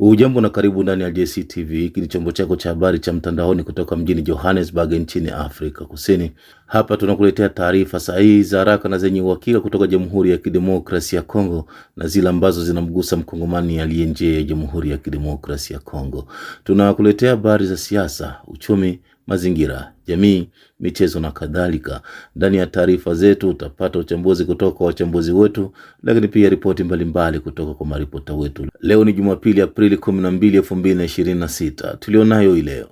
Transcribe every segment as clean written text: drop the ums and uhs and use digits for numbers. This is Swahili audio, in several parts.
Ujambo na karibu ndani ya JCTV, hiki ni chombo chako cha habari cha mtandaoni kutoka mjini Johannesburg nchini Afrika Kusini. Hapa tunakuletea taarifa sahihi za haraka na zenye uhakika kutoka Jamhuri ya Kidemokrasia ya Kongo na zile ambazo zinamgusa mkongomani aliye nje ya Jamhuri ya Kidemokrasia ya Kongo. Tunakuletea habari za siasa, uchumi, mazingira, jamii, michezo na kadhalika. Ndani ya taarifa zetu utapata uchambuzi kutoka kwa wachambuzi wetu, lakini pia ripoti mbalimbali kutoka kwa maripota wetu. Leo ni Jumapili, Aprili 12, 2026. Tulionayo hii leo: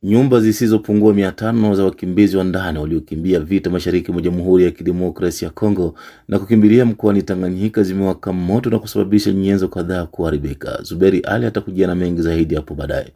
nyumba zisizopungua 500 za wakimbizi wa ndani waliokimbia vita mashariki mwa Jamhuri ya Kidemokrasia ya Kongo na kukimbilia mkoani Tanganyika zimewaka moto na kusababisha nyenzo kadhaa kuharibika. Zuberi Ali atakujia na mengi zaidi hapo baadaye.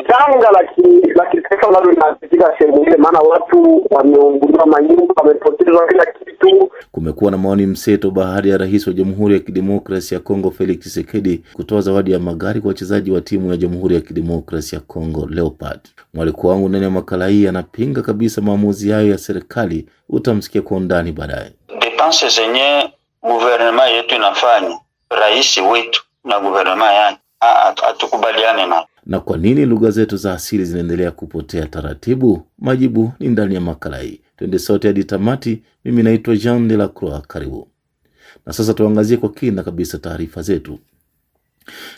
Janga la kitaifa nalo linasikika sehemu ile, maana watu wameungua manyumba, wamepoteza kila kitu. Kumekuwa na maoni mseto baada ya rais wa Jamhuri ya Kidemokrasia ya Kongo Felix Tshisekedi kutoa zawadi ya magari kwa wachezaji wa timu ya Jamhuri ya Kidemokrasia ya Kongo Leopard. Mwaliko wangu ndani ya makala hii anapinga kabisa maamuzi hayo ya serikali, utamsikia kwa undani baadaye. Depense zenye gouvernement yetu inafanya, rais wetu na gouvernement yake hatukubaliane na. Na kwa nini lugha zetu za asili zinaendelea kupotea taratibu? Majibu ni ndani ya makala hii. Twende sote hadi tamati. Mimi naitwa Jean de la Croix, karibu. Na sasa tuangazie kwa kina kabisa taarifa zetu.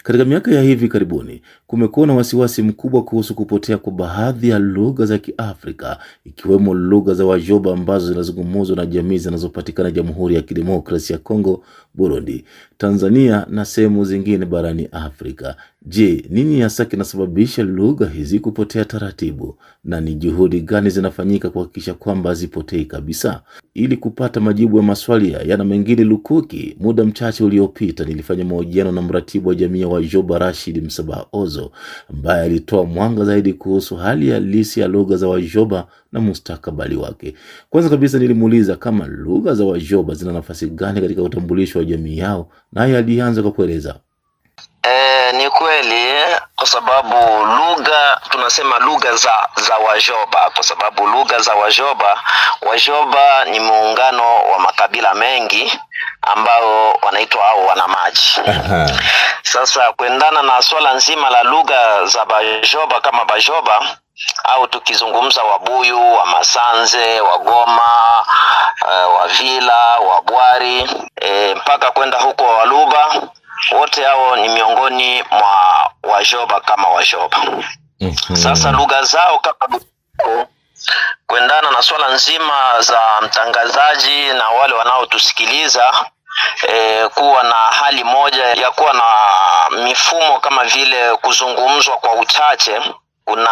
Katika miaka ya hivi karibuni kumekuwa na wasiwasi mkubwa kuhusu kupotea kwa baadhi ya lugha za Kiafrika, ikiwemo lugha za Wajoba ambazo zinazungumzwa na jamii zinazopatikana Jamhuri ya Kidemokrasia ya Kongo, Burundi, Tanzania na sehemu zingine barani Afrika. Je, nini hasa kinasababisha lugha hizi kupotea taratibu, na ni juhudi gani zinafanyika kuhakikisha kwamba hazipotei kabisa? Ili kupata majibu ya maswali haya na mengine lukuki, muda mchache uliopita nilifanya mahojiano na mratibu wa jamii ya Wajoba Rashid Msabaha Ozo, ambaye alitoa mwanga zaidi kuhusu hali halisi ya lugha za Wajoba na mustakabali wake. Kwanza kabisa nilimuuliza kama lugha za Wajoba zina nafasi gani katika utambulisho wa jamii yao, naye alianza kwa kueleza. Ni kweli kwa sababu tunasema lugha za Wajoba, kwa sababu lugha za Wajoba ni muungano wa makabila mengi ambao wanaitwa au wana maji. Sasa kuendana na swala nzima la lugha za Bajoba kama Bajoba, au tukizungumza Wabuyu, wa Masanze, Wagoma, Wavila, Wabwari, mpaka kwenda huko Waluba, wote hao ni miongoni mwa Wajoba kama Wajoba. Sasa lugha zao kama kuendana na swala nzima za mtangazaji na wale wanaotusikiliza, kuwa na hali moja ya kuwa na mifumo kama vile kuzungumzwa kwa uchache. Kuna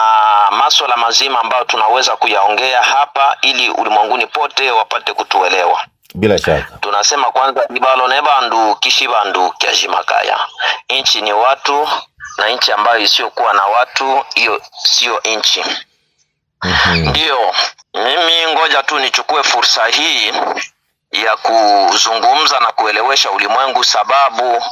masuala mazima ambayo tunaweza kuyaongea hapa ili ulimwenguni pote wapate kutuelewa. Bila shaka tunasema kwanza ibalo nebandu kishibandu kiajimakaya. Inchi ni watu, na inchi ambayo isiyokuwa na watu hiyo sio inchi. Ndio mimi ngoja tu nichukue fursa hii ya kuzungumza na kuelewesha ulimwengu sababu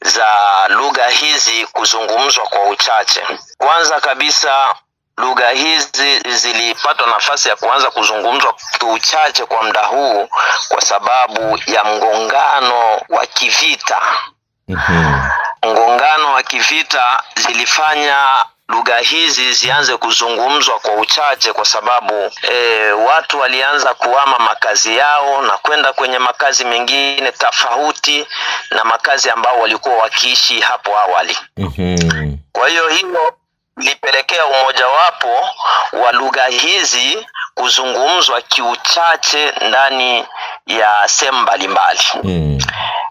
za lugha hizi kuzungumzwa kwa uchache. Kwanza kabisa, lugha hizi zilipata nafasi ya kuanza kuzungumzwa kwa uchache kwa muda huu kwa sababu ya mgongano wa kivita. Mgongano wa kivita zilifanya lugha hizi zianze kuzungumzwa kwa uchache kwa sababu watu walianza kuhama makazi yao na kwenda kwenye makazi mengine tofauti na makazi ambao walikuwa wakiishi hapo awali. Kwa hiyo ilipelekea umojawapo wa lugha hizi kuzungumzwa kiuchache ndani ya sehemu mbalimbali.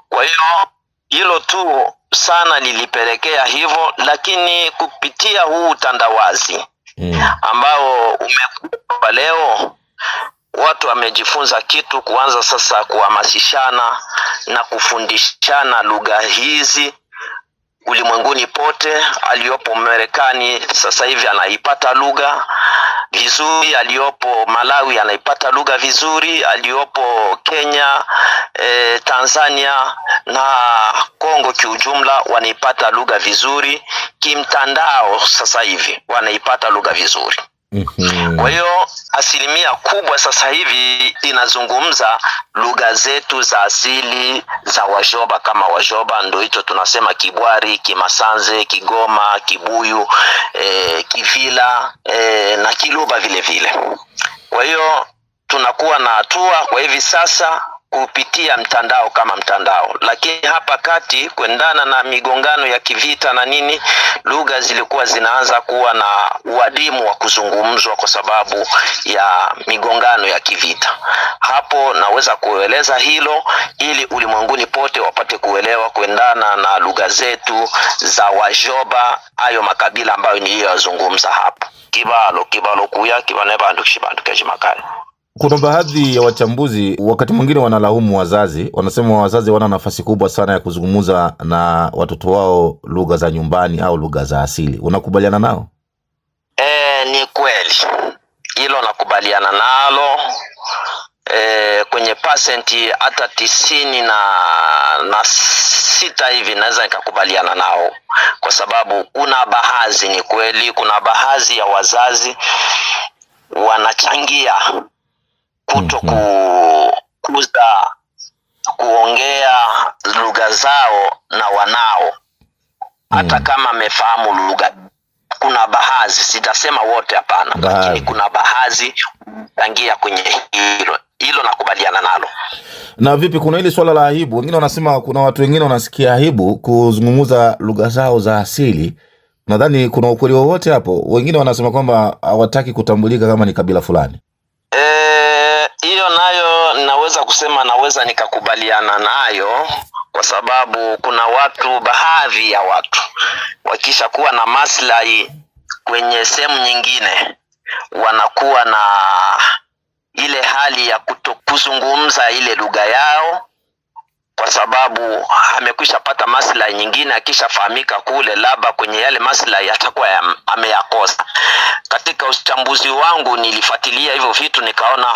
Kwa hiyo hilo tu sana lilipelekea hivyo, lakini kupitia huu utandawazi ambao umekuwa leo, watu wamejifunza kitu, kuanza sasa kuhamasishana na kufundishana lugha hizi ulimwenguni pote. Aliyopo Marekani sasa hivi anaipata lugha vizuri, aliyopo Malawi anaipata lugha vizuri, aliyopo Kenya, Tanzania na Kongo kiujumla wanaipata lugha vizuri. Kimtandao sasa hivi wanaipata lugha vizuri. Kwa hiyo asilimia kubwa sasa hivi inazungumza lugha zetu za asili za Wajoba, kama Wajoba ndio hicho tunasema Kibwari, Kimasanze, Kigoma, Kibuyu, Kivila na Kiluba vile vile. Kwa hiyo tunakuwa na hatua kwa hivi sasa kupitia mtandao kama mtandao, lakini hapa kati kuendana na migongano ya kivita na nini, lugha zilikuwa zinaanza kuwa na uadimu wa kuzungumzwa kwa sababu ya migongano ya kivita. Hapo naweza kueleza hilo ili ulimwenguni pote wapate kuelewa kuendana na lugha zetu za Wajoba, hayo makabila ambayo niliyozungumza hapo. Kibalo kuya kibane bandu kishibandu kejimakali. Kuna baadhi ya wachambuzi wakati mwingine wanalaumu wazazi, wanasema wazazi wana nafasi kubwa sana ya kuzungumza na watoto wao lugha za nyumbani au lugha za asili. Unakubaliana nao? Ni kweli. Hilo nakubaliana nalo. Kwenye pasenti hata 96 hivi naweza nikakubaliana nao, kwa sababu kuna baadhi, ni kweli kuna baadhi ya wazazi wanachangia kuto kuongea lugha zao na wanao, hata kama amefahamu lugha. Kuna baadhi, sitasema wote hapana, lakini kuna baadhi changia kwenye hilo nakubaliana nalo. Na vipi, kuna hili swala la aibu? Wengine wanasema kuna watu wengine wanasikia aibu kuzungumza lugha zao za asili. Nadhani kuna ukweli wowote hapo? Wengine wanasema kwamba hawataki kutambulika kama ni kabila fulani. Hiyo nayo naweza kusema naweza nikakubaliana nayo, kwa sababu kuna watu, baadhi ya watu wakisha kuwa na maslahi kwenye sehemu nyingine, wanakuwa na ile hali ya kutokuzungumza ile lugha yao, kwa sababu amekwisha pata maslahi nyingine. Akishafahamika kule, labda kwenye yale maslahi atakuwa ameyakosa. Katika uchambuzi wangu nilifuatilia hivyo vitu, nikaona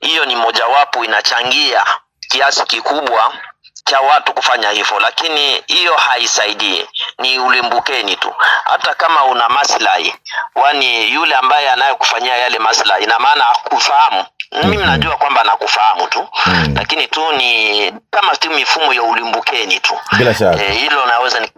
hiyo ni mojawapo inachangia kiasi kikubwa cha watu kufanya hivyo, lakini hiyo haisaidii. Ni ulimbukeni tu, hata kama una maslahi, wani yule ambaye anayekufanyia yale maslahi ina maana kufahamu. Mimi najua kwamba nakufahamu tu, lakini tu ni kama tu mifumo ya ulimbukeni tu. Bila shaka hilo naweza ni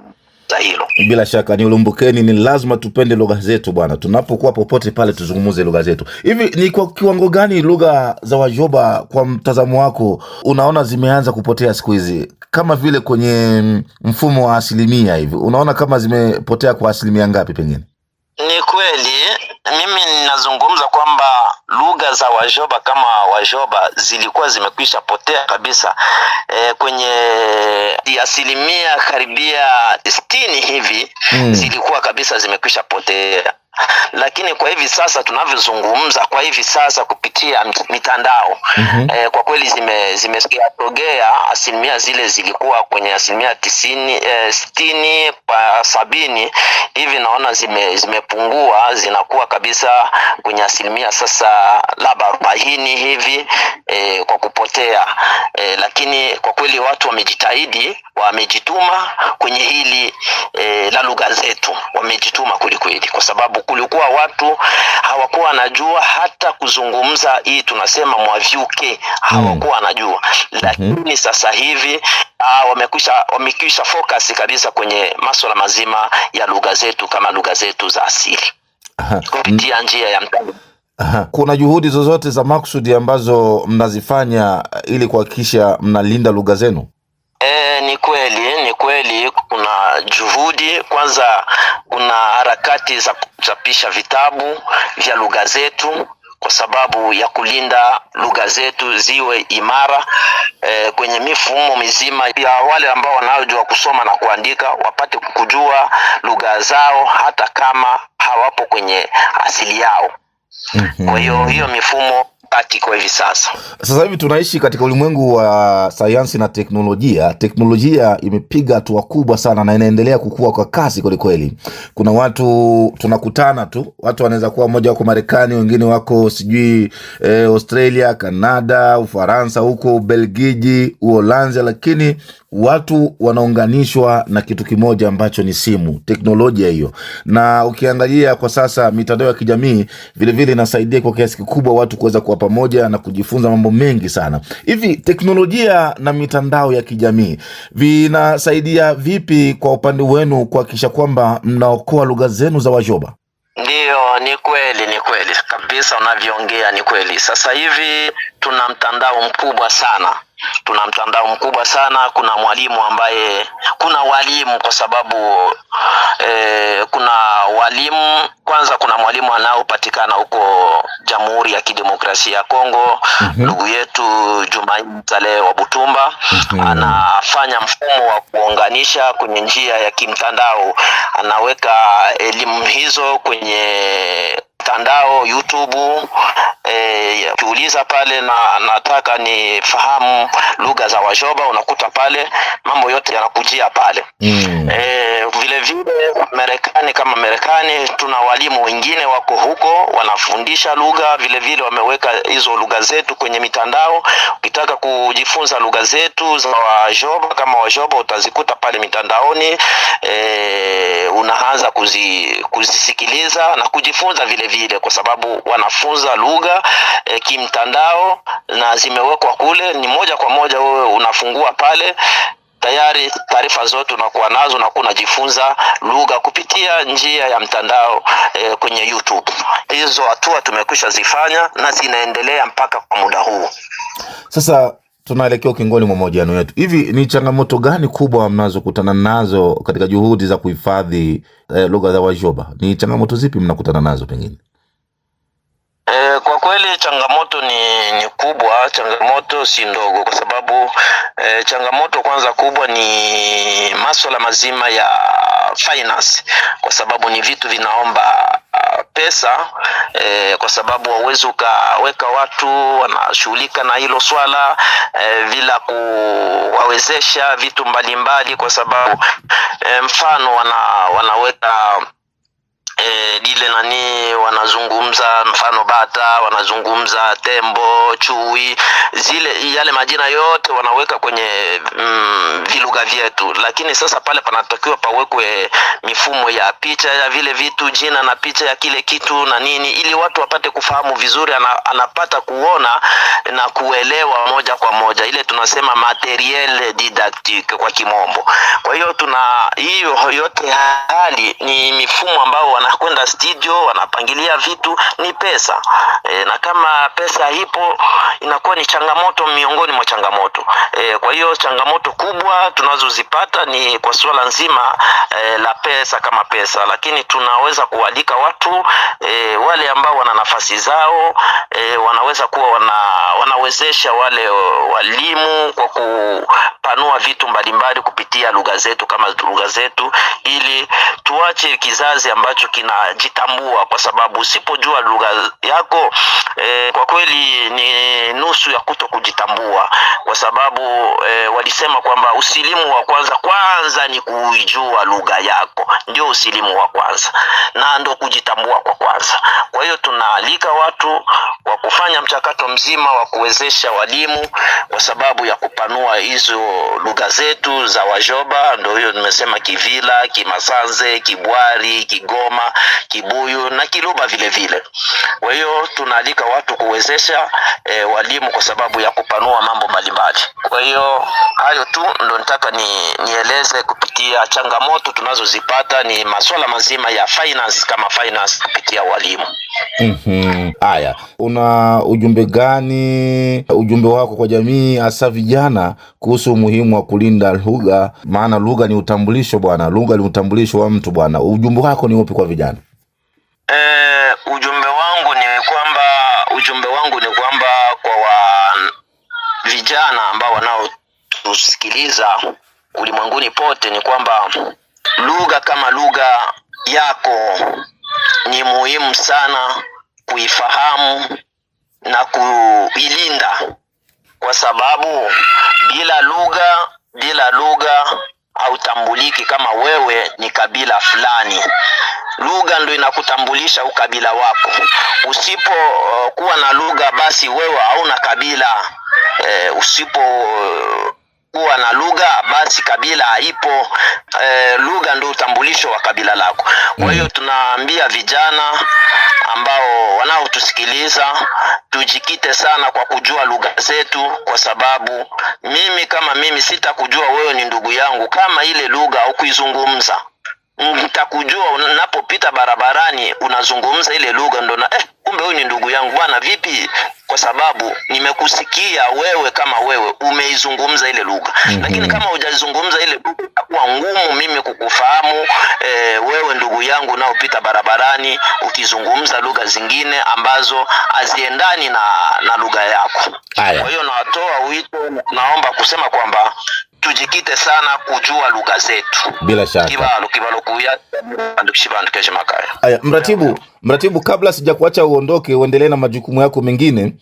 hilo. Bila shaka ni ulimbukeni. Ni lazima tupende lugha zetu bwana, tunapokuwa popote pale tuzungumuze lugha zetu. Hivi ni kwa kiwango gani lugha za Wajoba kwa mtazamo wako unaona zimeanza kupotea siku hizi? Kama vile kwenye mfumo wa asilimia hivi, unaona kama zimepotea kwa asilimia ngapi pengine? Ni kweli, mimi ninazungumza kwamba lugha za Wajoba kama Wajoba zilikuwa zimekwisha potea kabisa. Kwenye asilimia karibia 60 hivi zilikuwa kabisa zimekwisha potea. Lakini kwa hivi sasa tunavyozungumza, kwa hivi sasa kupitia mitandao, kwa kweli zimesogea. Asilimia zile zilikuwa kwenye asilimia 60 kwa 70 hivi, naona zimepungua, zinakuwa kabisa kwenye asilimia sasa labda 40 hivi kwa kupotea. Lakini kwa kweli watu wamejitahidi, wamejituma kwenye hili la lugha zetu, wamejituma kweli, kwa sababu kulikuwa watu hawakuwa wanajua hata kuzungumza hii tunasema mwavyuke, hawakuwa wanajua. Lakini sasa hivi wamekwisha focus kabisa kwenye masuala mazima ya lugha zetu kama lugha zetu za asili kupitia njia ya mtandao. Kuna juhudi zozote za makusudi ambazo mnazifanya ili kuhakikisha mnalinda lugha zenu? Ni kweli kuna juhudi. Kwanza kuna harakati za kuchapisha vitabu vya lugha zetu kwa sababu ya kulinda lugha zetu ziwe imara kwenye mifumo mizima ya wale ambao wanaojua kusoma na kuandika, wapate kujua lugha zao hata kama hawapo kwenye asili yao. Kwa hiyo mifumo wakati kwa hivi sasa. Sasa hivi tunaishi katika ulimwengu wa sayansi na teknolojia. Teknolojia imepiga hatua kubwa sana na inaendelea kukua kwa kasi kweli kweli. Kuna watu tunakutana tu, watu wanaweza kuwa mmoja wako Marekani, wengine wako sijui Australia, Canada, Ufaransa, huko Ubelgiji, Uholanzi, lakini watu wanaunganishwa na kitu kimoja ambacho ni simu, teknolojia hiyo. Na ukiangalia kwa sasa mitandao ya kijamii vile vile inasaidia kwa kiasi kikubwa watu kuweza kuwa pamoja na kujifunza mambo mengi sana. Hivi teknolojia na mitandao ya kijamii vinasaidia vipi kwa upande wenu kuhakikisha kwamba mnaokoa lugha zenu za Wajoba? Ndiyo, ni kweli kabisa unavyoongea, ni kweli. Sasa hivi tuna mtandao mkubwa sana. Kuna mwalimu ambaye, kuna walimu kwa sababu kuna walimu, kwanza kuna mwalimu anaopatikana huko Jamhuri ya Kidemokrasia ya Kongo, ndugu yetu Jumaini Saleh wa Butumba. Anafanya mfumo wa kuunganisha kwenye njia ya kimtandao, anaweka elimu hizo kwenye mtandao YouTube. Ukiuliza pale na nataka ni fahamu lugha za Wajoba, unakuta pale mambo yote yanakujia pale. Vile vile Marekani tuna walimu wengine wako huko wanafundisha lugha, vile vile wameweka hizo lugha zetu kwenye mitandao. Ukitaka kujifunza lugha zetu za Wajoba kama Wajoba utazikuta pale mitandaoni. Unaanza kuzisikiliza na kujifunza vile vile, kwa sababu wanafunza lugha kimtandao na zimewekwa kule, ni moja kwa moja wewe unafungua pale, tayari taarifa zote unakuwa nazo na kunajifunza lugha kupitia njia ya mtandao kwenye YouTube. Hizo hatua tumekwisha zifanya na zinaendelea mpaka kwa muda huu. Sasa tunaelekea ukingoni mwa mahojiano yetu. Hivi ni changamoto gani kubwa mnazokutana nazo katika juhudi za kuhifadhi lugha za Wajoba? Ni changamoto zipi mnakutana nazo pengine? Kwa kweli changamoto ni kubwa, changamoto si ndogo, kwa sababu changamoto kwanza kubwa ni masuala mazima ya finance, kwa sababu ni vitu vinaomba pesa, kwa sababu hauwezi ukaweka watu wanashughulika na hilo swala bila kuwawezesha vitu mbalimbali, kwa sababu mfano wanaweka dile wanazungumza mfano bata, wanazungumza tembo, chui, yale majina yote wanaweka kwenye vilugha vyetu. Lakini sasa pale panatakiwa pawekwe mifumo ya picha ya vile vitu, jina na picha ya kile kitu na nini, ili watu wapate kufahamu vizuri, anapata kuona na kuelewa moja kwa moja, ile tunasema materiel didactique kwa kimombo. Kwa hiyo hiyo yote hali ni mifumo ambao wanakwenda studio, wanapangilia vitu, ni pesa. Na kama pesa ipo inakuwa ni changamoto miongoni mwa changamoto. Kwa hiyo changamoto kubwa tunazozipata ni kwa swala nzima la pesa kama pesa, lakini tunaweza kualika watu wale ambao wana nafasi zao, wanaweza kuwa wanawezesha wale walimu kwa kupanua vitu mbalimbali kupitia lugha zetu kama lugha zetu, ili tuache kizazi ambacho kinajitambua, kwa sababu usipojua lugha yako kwa kweli ni nusu ya kuto kujitambua, kwa sababu walisema kwamba usilimu wa kwanza ni kuijua lugha yako, ndio usilimu wa kwanza na ndio kujitambua kwa kwanza. Kwa hiyo tunaalika watu wa kufanya mchakato mzima wa kuwezesha walimu kwa sababu ya kupanua hizo lugha zetu za Wajoba. Ndio hiyo nimesema Kivila, Kimasanze, Kibwari, Kigoma, Kibuyu na Kiluba vile vile. Kwa hiyo tunaalika watu kuwezesha walimu kwa sababu ya kupanua mambo mbalimbali. Kwa hiyo hayo tu ndo nataka nieleze kupitia changamoto tunazozipata, ni masuala mazima ya finance kama finance kupitia walimu. Haya, una ujumbe gani, ujumbe wako kwa jamii hasa vijana kuhusu umuhimu wa kulinda lugha? Maana lugha ni utambulisho bwana, lugha ni utambulisho wa mtu bwana. Ujumbe wako ni upi kwa vijana? Ujumbe wangu ni kwamba kwa vijana ambao wanaotusikiliza ulimwenguni pote, ni kwamba lugha kama lugha yako ni muhimu sana kuifahamu na kuilinda, kwa sababu bila lugha hautambuliki kama wewe ni kabila fulani. Lugha ndio inakutambulisha ukabila wako. Usipo kuwa na lugha, basi wewe hauna kabila. Usipo kuwa na lugha, basi kabila haipo. Lugha ndio utambulisho wa kabila lako. Kwa hiyo tunaambia vijana ambao wanaotusikiliza tujikite sana kwa kujua lugha zetu, kwa sababu mimi sitakujua wewe ni ndugu yangu kama ile lugha hukuizungumza. Nitakujua unapopita barabarani unazungumza ile lugha, ndo kumbe huyu ni ndugu yangu bwana, vipi? Kwa sababu nimekusikia wewe kama wewe umeizungumza ile lugha. Lakini kama hujazungumza ile lugha, itakuwa ngumu mimi kukufahamu wewe ndugu yangu unaopita barabarani ukizungumza lugha zingine ambazo haziendani na lugha yako. Kwa hiyo natoa wito, naomba kusema kwamba tujikite sana kujua lugha zetu. Bila shaka. Kibalo kuya ndukushibandu kesho makaya. Aya, mratibu, kabla sijakuacha uondoke uendelee na majukumu yako mengine,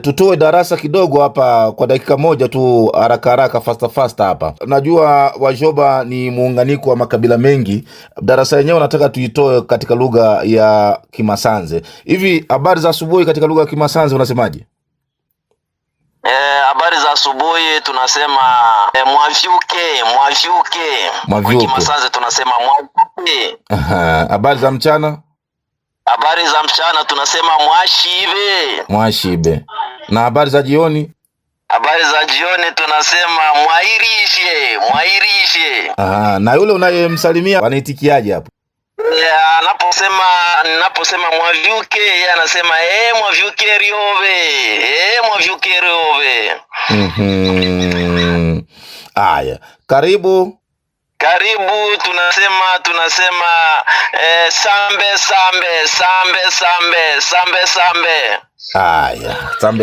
tutoe darasa kidogo hapa kwa dakika moja tu, haraka fasta hapa. Najua Wajoba ni muunganiko wa makabila mengi. Darasa yenyewe nataka tuitoe katika lugha ya Kimasanze. Hivi habari za asubuhi katika lugha ya Kimasanze unasemaje? Habari za asubuhi tunasema mwavyuke. Kwa Kimasanze tunasema mwavyuke. Habari za mchana? Habari za mchana tunasema mwashibe. Na habari za jioni? Habari za jioni tunasema mwairishe. Na yule unayemsalimia anaitikiaje hapo? Naposema mwavyuke, yeye anasema mwavyuke riove. Aya, karibu tunasema sambe. Aya,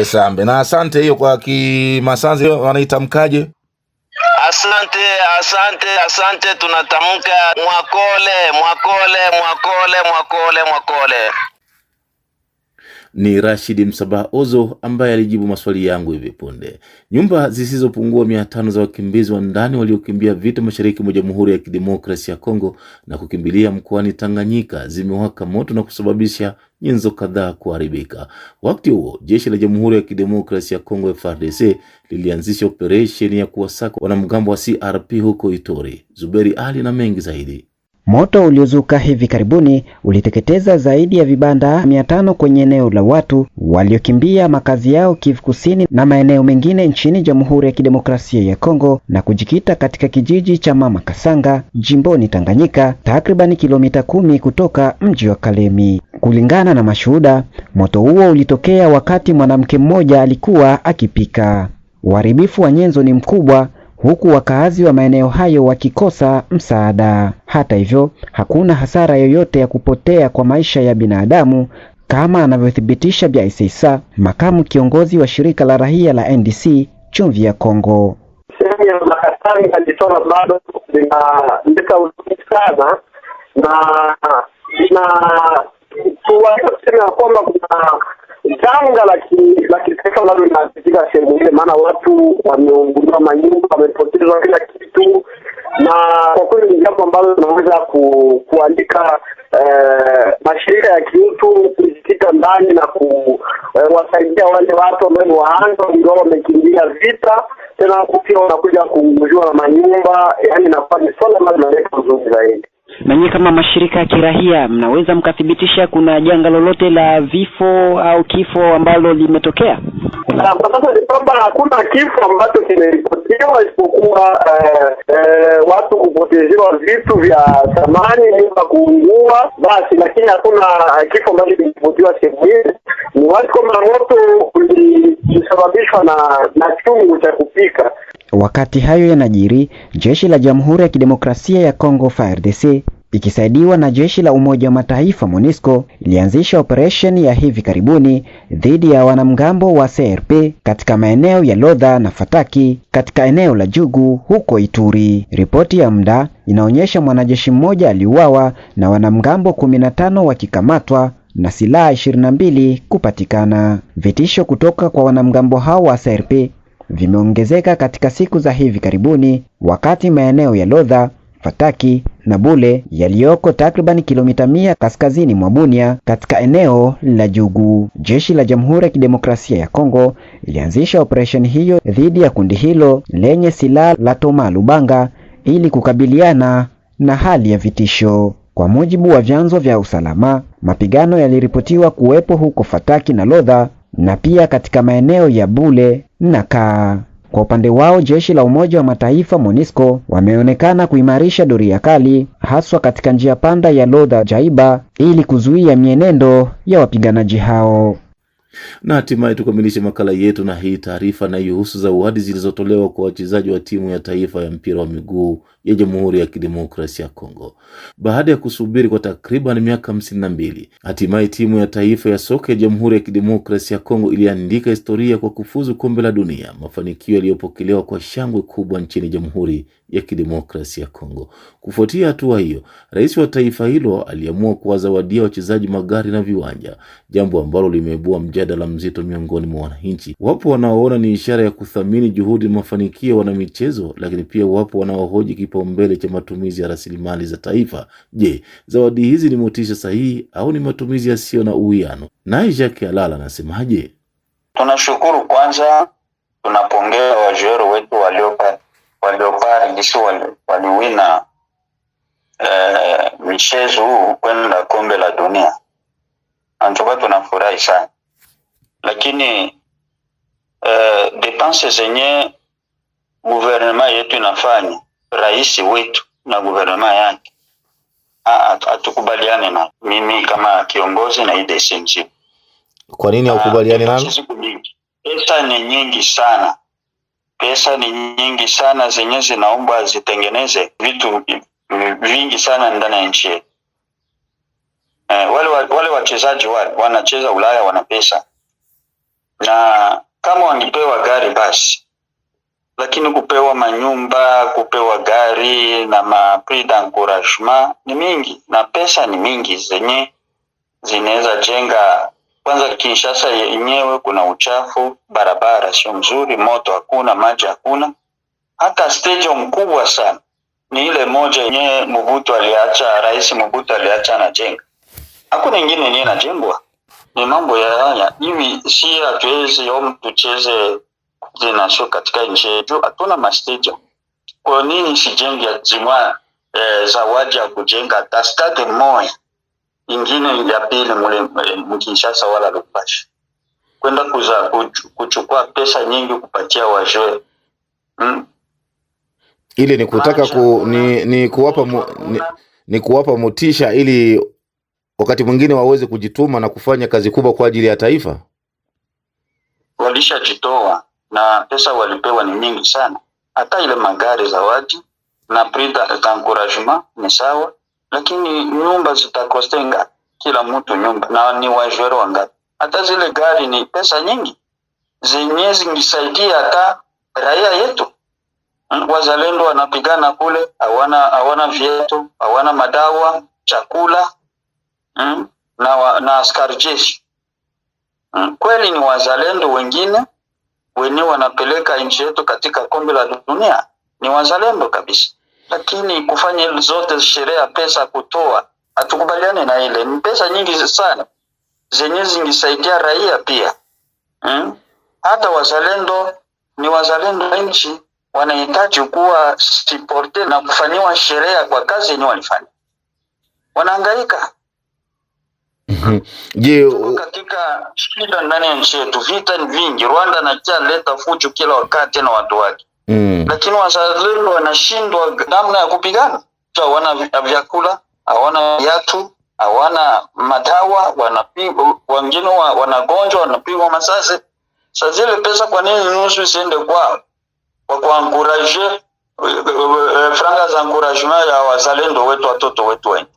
sambe. Na asante, hiyo kwa Kimasanze wanaitamkaje? Asante tunatamka mwakole. Ni Rashid Msabaha Ozo ambaye alijibu maswali yangu hivi punde. Nyumba zisizopungua 500 za wakimbizi wa ndani waliokimbia vita mashariki mwa Jamhuri ya Kidemokrasia ya Kongo na kukimbilia mkoani Tanganyika zimewaka moto na kusababisha nyenzo kadhaa kuharibika. Wakati huo, jeshi la Jamhuri ya Kidemokrasia ya Kongo FARDC lilianzisha operesheni ya kuwasaka wanamgambo wa CRP huko Ituri. Zuberi Ali na mengi zaidi. Moto uliozuka hivi karibuni uliteketeza zaidi ya vibanda 500 kwenye eneo la watu waliokimbia makazi yao Kivu Kusini na maeneo mengine nchini Jamhuri ya Kidemokrasia ya Kongo na kujikita katika kijiji cha Mama Kasanga, jimboni Tanganyika, takriban kilomita 10 kutoka mji wa Kalemi. Kulingana na mashuhuda, moto huo ulitokea wakati mwanamke mmoja alikuwa akipika. Uharibifu wa nyenzo ni mkubwa, huku wakaazi wa maeneo hayo wakikosa msaada. Hata hivyo, hakuna hasara yoyote ya kupotea kwa maisha ya binadamu, kama anavyothibitisha Biaisisa, makamu kiongozi wa shirika la raia la NDC Chumvi ya Kongo. Sehemu ya Makasanga alitora bado linaleta uzuri sana, na tuwacha kusema kwamba kuna janga la kitaifa bado linapitika sehemu ile, maana watu wameungua manyumba, wamepoteza kila kitu, na kwa kweli ni jambo ambalo tunaweza kuandika mashirika ya kiutu kujikita ndani na kuwasaidia wale watu ambao wahanga wamekimbia vita, tena pia wanakuja kuunguziwa na manyumba. Yani inakuwa ni swala ambalo linaleta uzuri zaidi. Na nyinyi kama mashirika ya kirahia mnaweza mkathibitisha kuna janga lolote la vifo au kifo ambalo limetokea? Kwa sasa ni kwamba hakuna kifo ambacho kimeripotiwa, isipokuwa watu kupotezewa vitu vya thamani, nyumba kuungua basi, lakini hakuna kifo ambacho kimeripotiwa sehemu hii. Ni watu kama moto ulisababishwa na chungu cha kupika. Wakati hayo yanajiri, jeshi la Jamhuri ya Kidemokrasia ya Kongo FARDC ikisaidiwa na jeshi la Umoja wa Mataifa MONUSCO ilianzisha operation ya hivi karibuni dhidi ya wanamgambo wa CRP katika maeneo ya Lodha na Fataki katika eneo la Jugu huko Ituri. Ripoti ya muda inaonyesha mwanajeshi mmoja aliuawa na wanamgambo 15 wakikamatwa na silaha 22 kupatikana. Vitisho kutoka kwa wanamgambo hao wa SRP vimeongezeka katika siku za hivi karibuni, wakati maeneo ya Lodha, Fataki na Bule yaliyoko takriban kilomita 100 kaskazini mwa Bunia katika eneo la Jugu. Jeshi la Jamhuri ya Kidemokrasia ya Kongo ilianzisha operesheni hiyo dhidi ya kundi hilo lenye silaha la Toma Lubanga ili kukabiliana na hali ya vitisho. Kwa mujibu wa vyanzo vya usalama, mapigano yaliripotiwa kuwepo huko Fataki na Lodha na pia katika maeneo ya Bule na Kaa. Kwa upande wao, jeshi la Umoja wa Mataifa MONUSCO wameonekana kuimarisha doria kali haswa katika njia panda ya Lodha Jaiba ili kuzuia mienendo ya wapiganaji hao. Na hatimaye tukamilishe makala yetu na hii taarifa na ihusu zawadi zilizotolewa kwa wachezaji wa timu ya taifa ya mpira wa miguu ya Jamhuri ya Kidemokrasia ya Kongo. Baada ya kusubiri kwa takriban miaka 52, hatimaye timu ya taifa ya soka ya Jamhuri ya Kidemokrasia ya Kongo iliandika historia kwa kufuzu kombe la dunia, mafanikio yaliyopokelewa kwa shangwe kubwa nchini Jamhuri ya Kidemokrasia ya Kongo. Kufuatia hatua hiyo, rais wa taifa hilo aliamua kuwazawadia wachezaji magari na viwanja, jambo ambalo limeibua mjadala mzito miongoni mwa wananchi. Wapo wanaoona ni ishara ya kuthamini juhudi na mafanikio ya wanamichezo, lakini pia wapo wanaohoji kipaumbele cha matumizi ya rasilimali za taifa. Je, zawadi hizi ni motisha sahihi au ni matumizi yasiyo na uwiano? Naye Jacques Alala anasemaje? Tunashukuru kwanza, tunapongeza wajuero wetu waliwina michezo huu kwenda kombe la dunia. Antuka tunafurahi sana. Lakini depense zenye gouvernement yetu inafanya, rais wetu na gouvernement yake, hatukubaliane na. Mimi kama kiongozi na IDCMC. Kwa nini haukubaliani nalo? Pesa ni nyingi sana. Pesa ni nyingi sana zenye zinaomba zitengeneze vitu vingi sana ndani ya nchi yetu. Wale wachezaji wanacheza Ulaya, wana pesa. Na kama wangepewa gari basi. Lakini kupewa manyumba, kupewa gari na prix d'encouragement ni mingi, na pesa ni mingi zenye zinaweza jenga. Kwanza Kinshasa yenyewe kuna uchafu, barabara sio mzuri, moto hakuna, maji hakuna. Hata stadium kubwa sana ni ile moja yenyewe Rais Mobutu aliacha anajenga. Hakuna nyingine yenyewe inajengwa. Ni mambo ya hivi, si hatuwezi tucheze zinasho katika nchi yetu, hatuna mastadium. Kwa nini sijenge jimwa zawadi ya kujenga hata stade moja ingine ya pili Kinshasa wala Lubumbashi? Kwenda kuchukua pesa nyingi kupatia wajue. Ile ni kutaka ni kuwapa motisha ili wakati mwingine waweze kujituma na kufanya kazi kubwa kwa ajili ya taifa. Walishajitoa na pesa walipewa ni nyingi sana. Hata ile magari zawadi na prix d'encouragement ni sawa, lakini nyumba zitakostenga kila mtu nyumba, na ni wajuero wangapi? Hata zile gari ni pesa nyingi zenye zingisaidia hata raia yetu. Wazalendo wanapigana kule, hawana viatu, hawana madawa, chakula, na askari jeshi. Kweli ni wazalendo wengine wenye wanapeleka nchi yetu katika kombe la dunia, ni wazalendo kabisa. Lakini kufanya zote sherehe pesa kutoa, hatukubaliane na ile. Ni pesa nyingi sana zenye zingisaidia raia pia. Hata wazalendo ni wazalendo nchi, wanahitaji kuwa supporte na kufanyiwa sherehe kwa kazi yenyewe walifanya. Wanahangaika. Je, katika shida ndani ya nchi yetu, vita ni vingi. Rwanda na kia leta fujo kila wakati na watu wake. Lakini wazalendo wanashindwa namna ya kupigana. Hawana vyakula, hawana viatu, hawana madawa, wengine wanagonjwa, wanapigwa masasi. Sasa zile pesa kwa nini nusu isiende kwao? Kwa kuencourage franga za encouragement ya wazalendo wetu, watoto wetu wengi.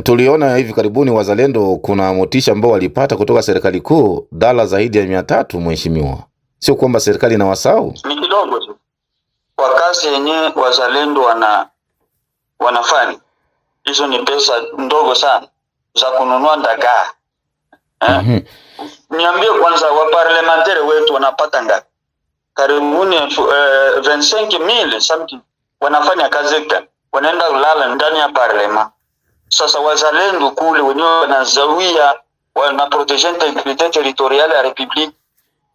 Tuliona hivi karibuni wazalendo kuna motisha ambao walipata kutoka serikali kuu, dola zaidi ya 300 mheshimiwa. Sio kwamba serikali inawasahau. Ni kidogo tu. Kwa kazi yenyewe wazalendo wanafanya. Hizo ni pesa ndogo sana. za kununua dagaa. Niambie kwanza waparlementaire wetu wanapata ngapi? Karibuni 25,000 something wanafanya kazi gani? Wanaenda kulala ndani ya parlement. Sasa wazalendo kule wenyewe wanazawia, wana proteger integrite territoriale ya republique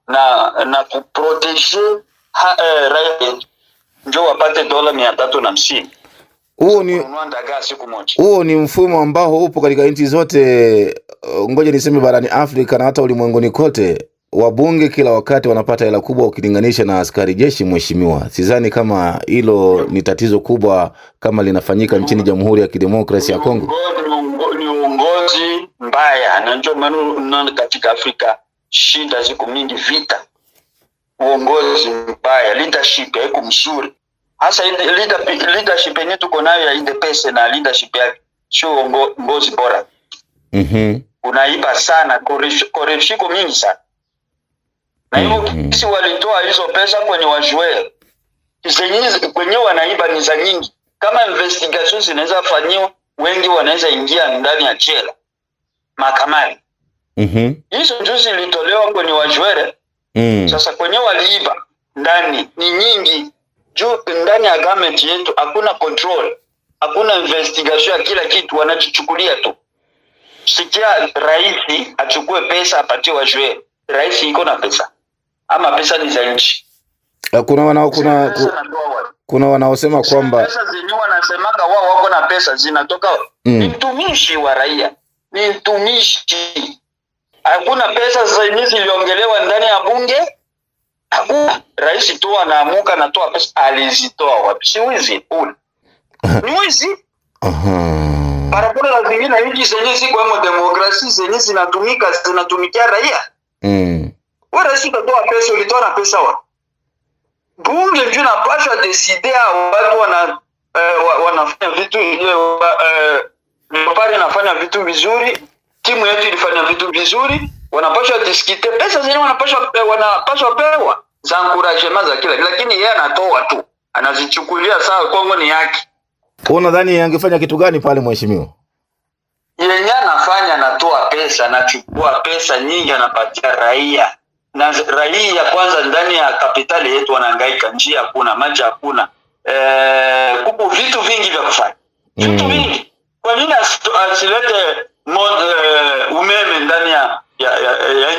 na kuproteger raia, ndio wapate dola 350. Huo ni mfumo ambao upo katika nchi zote, ngoja niseme barani Afrika na hata ulimwenguni kote. Wabunge kila wakati wanapata hela kubwa ukilinganisha na askari jeshi. Mheshimiwa, sidhani kama hilo ni tatizo kubwa kama linafanyika nchini Jamhuri ya Kidemokrasia ya Kongo. Ni uongozi mbaya, na ndio maana katika Afrika shida ziko mingi, vita. Uongozi mbaya, leadership haiko mzuri. Hasa leadership yenyewe tuko nayo ya UDPS na leadership yake sio uongozi bora. Unaiba sana, corruption mingi sana. Na hiyo kisi walitoa hizo pesa kwenye wajuel. Kwenye wanaiba ni za nyingi. Kama investigation zinaweza fanywa, wengi wanaweza ingia ndani ya jela. Mahakamani. Hizo ndio zilitolewa kwenye wajuel. Sasa kwenye waliiba ndani ni nyingi. Juu ndani ya government yetu hakuna control. Hakuna investigation ya kila kitu, wanachukulia tu. Sikia rais achukue pesa apatie wajuel. Rais iko na pesa. Ama pesa ni za nchi. Kuna wanaosema kwamba pesa zenyewe wanasemaga wao wako na pesa zinatoka ni mtumishi wa raia. Ni mtumishi. Hakuna pesa zenyewe ziliongelewa ndani ya bunge. Hakuna. Rais tu anaamuka anatoa pesa, alizitoa wapi? Si wizi ule. Ni wizi. Barabara la zingine nchi zenyewe ziko kwa demokrasia zenyewe zinatumikia raia. Wewe si kutoa pesa, ulitoa na pesa wapi? Bunge ndio inapaswa decide watu wanafanya vitu ile pale inafanya vitu vizuri, timu yetu ilifanya vitu vizuri, wanapaswa diskite pesa zenyewe wanapaswa pewa za encouragement za kila, lakini yeye anatoa tu, anazichukulia sawa Kongo ni yake. Unadhani angefanya kitu gani pale mheshimiwa? Yeye anafanya, anatoa pesa, anachukua pesa nyingi anapatia raia. Na raia kwanza ndani ya kapitali yetu wanahangaika, njia hakuna, maji hakuna. Kuko vitu vingi vya kufanya. Vitu vingi. Kwa nini asilete umeme ndani ya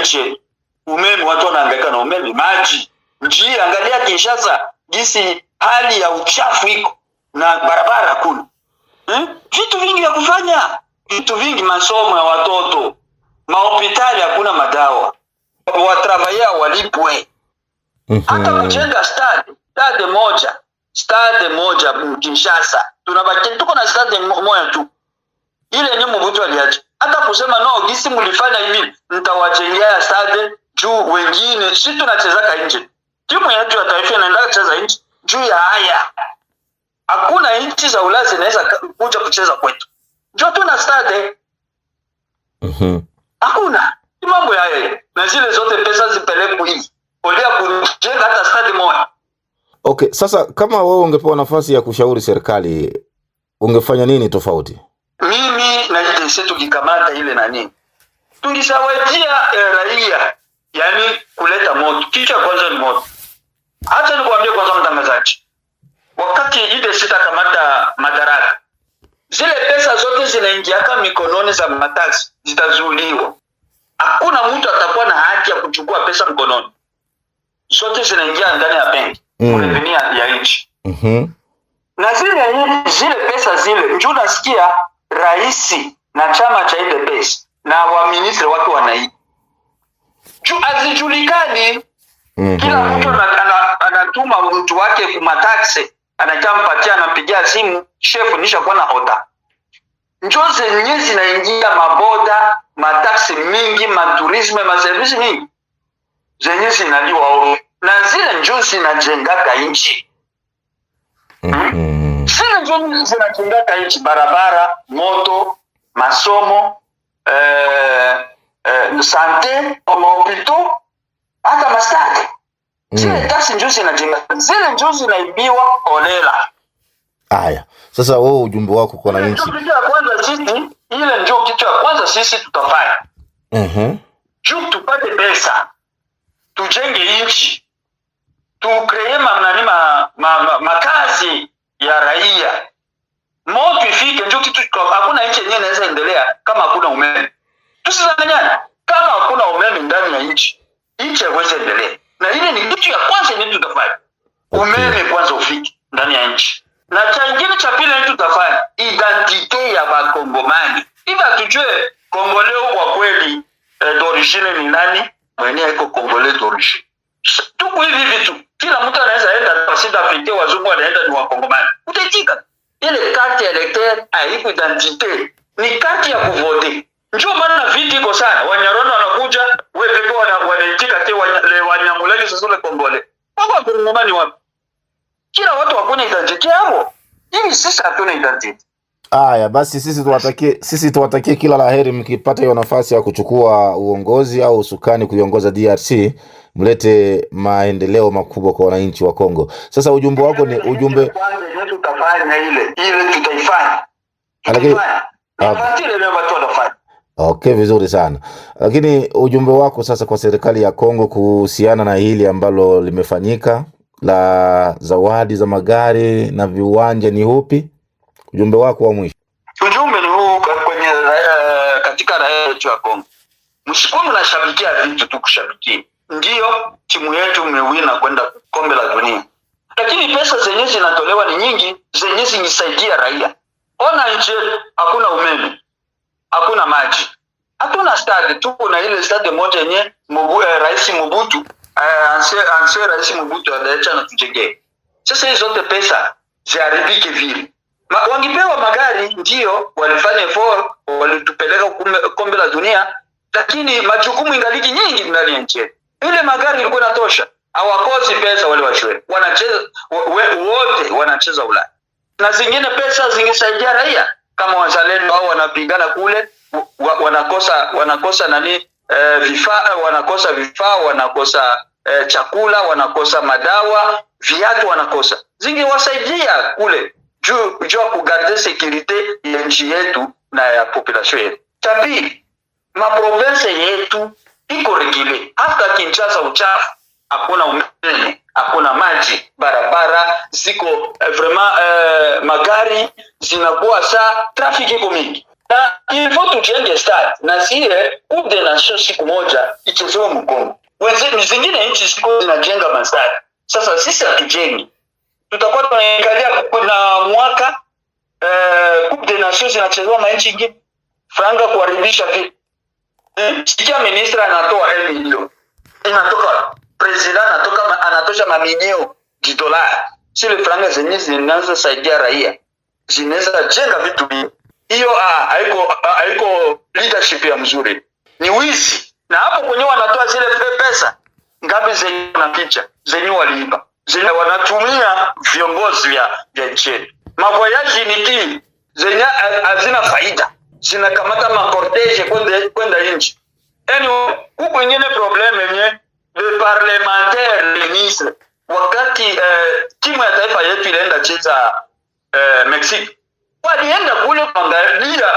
nchi? Umeme, watu wanahangaika na umeme, maji, njia. Angalia Kinshasa jinsi hali ya uchafu iko na barabara hakuna. Vitu vingi vya kufanya. Vitu vingi, masomo ya watoto, mahospitali hakuna madawa. Watravaia walipwe. Hata kujenga stade moja Kinshasa. Tunabaki tuko na stade moja tu. Ile ni Mobutu aliacha. Hata kusema no, gisi mlifanya hivi, nitawajengea stade juu wengine, si tunachezaka nje. Timu yetu ya taifa inaenda kucheza nje juu ya haya. Hakuna nchi za Ulaya zinaweza kuja kucheza kwetu. Juu tuna stade. Hakuna. Mambo yale. Na zile zote pesa zipelekwe hivi. Olia kujenga hata stadi moja. Okay, sasa kama wewe ungepewa nafasi ya kushauri serikali, ungefanya nini tofauti? Mimi na ile setu kikamata ile na nini? Tungisawaidia raia, yani kuleta moto. Kisha kwanza ni moto. Acha nikwambie kwanza mtangazaji. Wakati ile sita kamata madaraka, zile pesa zote zinaingia mikononi za mataksi, zitazuiliwa. Hakuna mtu atakuwa na haki ya kuchukua pesa mkononi. Zote zinaingia ndani ya benki, revenue ya nchi. Na zile pesa zile, njoo nasikia rais na chama cha UDPS na wa ministri wake wanaiba. Juu azijulikani. Kila mtu anatuma mtu wake kwa mataksi, anachampatia, anampigia simu, chef nisha kuwa na oda. Njoo zenyewe zinaingia maboda, mataksi mingi, maturisme, maservisi mingi. Zenyewe zinaliwa ovyo. Na zile njoo zinajengaka nchi. Zile njoo zinajengaka nchi, barabara, moto, masomo, sante, mahopito, hata mastadi. Zile taksi njoo zinajengaka. Zile njoo zinaibiwa olela. Haya, sasa wewe ujumbe wako kwa wananchi. Kitu cha kwanza sisi, ile ndio kitu cha kwanza sisi tutafanya. Juu tupate pesa, tujenge nchi, tukree makazi ya raia, moto ifike. Ndio kitu, hakuna nchi yenyewe inaweza endelea kama hakuna umeme. Tusidanganyane, kama hakuna umeme ndani ya nchi haiwezi endelea. Na ile ni kitu ya kwanza yenyewe tutafanya. Umeme kwanza ufike ndani ya nchi. Na cha ingine cha pili tutafanya identite ya Bakongomani. Hivi tujue Kongoleo kwa kweli d'origine ni nani? Mwenye iko Kongoleo d'origine. Tuko hivi vitu. Kila mtu anaweza enda pasida afite wazungu anaenda ni Wakongomani. Utaitika. Ile kati ya electeur haiko identite. Ni kati ya kuvote. Njoo maana viti iko sana. Wanyarwanda wanakuja, wewe pekee wanaitika te Wanyamulenge sasa ile Kongole. Kwa Kongomani wapi? Kila watu wakuna identity yao. Hivi sisi hatuna identity. Haya, basi sisi tuwatakie kila laheri mkipata hiyo nafasi ya kuchukua uongozi au usukani kuiongoza DRC, mlete maendeleo makubwa kwa wananchi wa Kongo. Sasa ujumbe wako ni ujumbe kwanza tutafanya ile tutaifanya. Lakini okay, vizuri sana. Lakini ujumbe wako sasa kwa serikali ya Kongo kuhusiana na hili ambalo limefanyika la zawadi za magari na viwanja ni upi? Ujumbe wako wa mwisho. Ujumbe ni huu kwenye katika raia yetu ya Kongo. Msikumu na shabikia vitu tu kushabikia. Ndio timu yetu imewina kwenda kombe la dunia. Lakini pesa zenyewe zinatolewa ni nyingi, zenyewe zingisaidia raia. Ona nchi hakuna umeme. Hakuna maji. Hatuna stade, tuko na ile stade moja yenye Rais Mobutu Rais Mobutu adacha na tujenge. Sasa hizo zote pesa ziharibike vile. Wangipewa magari ndio walifanya effort, walitupeleka kombe la dunia, lakini majukumu ingaliki nyingi ndani ya nchi. Ile magari ilikuwa inatosha. Hawakosi pesa wale washwe. Wanacheza wote wanacheza Ulaya. Na zingine pesa zingesaidia raia kama wazalendo au wanapigana kule wanakosa nani vifaa, wanakosa chakula, wanakosa madawa, viatu wanakosa. Zingewasaidia kule juu kugarde security ya nchi yetu na ya population yetu. Tabii maprovince yetu iko regile. Hata Kinshasa uchafu, hakuna umeme, hakuna maji, barabara ziko vraiment magari zinakuwa traffic iko mingi. Na ilifo tujenge stade na siye Coupe des Nations siku moja ichezewe Mkongo. Zingine nchi siku zinajenga mastadi. Sasa sisi hatujengi. Tutakuwa tunaangalia kuna mwaka Coupe des Nations zinachezewa na nchi nyingine. Franga kuharibisha vipi? Sikia ministra anatoa 1 milioni. Inatoka president anatosha mamilioni ya dola. Sile franga zenyewe zinaanza saidia raia. Zinaweza jenga vitu vingi. Hiyo haiko leadership ya mzuri. Ni wizi. Na hapo kwenye wanatoa zile pesa ngapi zenye na picha zenye waliiba. Zenye wanatumia viongozi vya nchi. Mavoyaji ni kii zenye hazina faida. Zinakamata makorteje kwenda nchi. Anyway, huko ingine problem yenye le parlementaire le ministre wakati timu ya taifa yetu ilienda cheza Mexico. Walienda kule kuangalia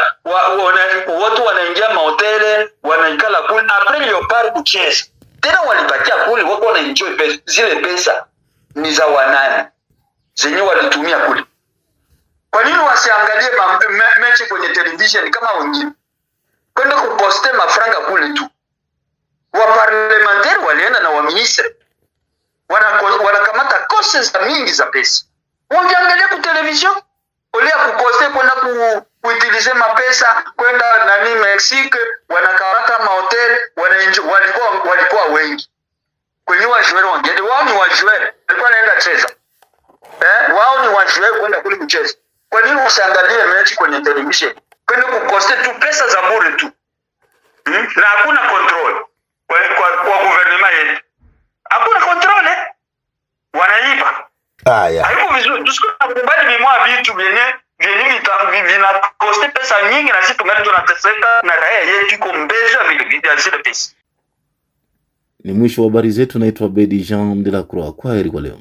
watu wanaingia mahoteli, wanaikala kule après Leopard kucheza. Tena walibakia kule wako wanaenjoy pesa. Zile pesa ni za wanani zenye walitumia kule. Kwa nini wasiangalie mechi kwenye television kama wengine? Kwenda kuposte mafranga kule tu. Wa parlementaire walienda na wa ministre. Wanakamata costs mingi za pesa. Wangeangalia ku television Olia kukoste kwenda kuutilize mapesa kwenda nani Mexico, wanakamata mahoteli, walikuwa wengi. Kwenye wajuere wangende, wao ni wajuere, walikuwa naenda cheza. Wao ni wajuere kwenda kule kucheza. Kwa nini usiangalie mechi kwenye television? Kwenda kukoste tu pesa za bure tu. Na hakuna control kwa gouvernement yetu. Hakuna control wanaiba. Haiko vizuri. Tusikubali mimwa vitu vyenye vinakoste pesa nyingi na sisi tungali tunateseka na raia yetu iko mbeza vile zile pesa. Ni mwisho wa habari zetu. Naitwa Bedi Jean de la Croix. Kwaheri kwa leo.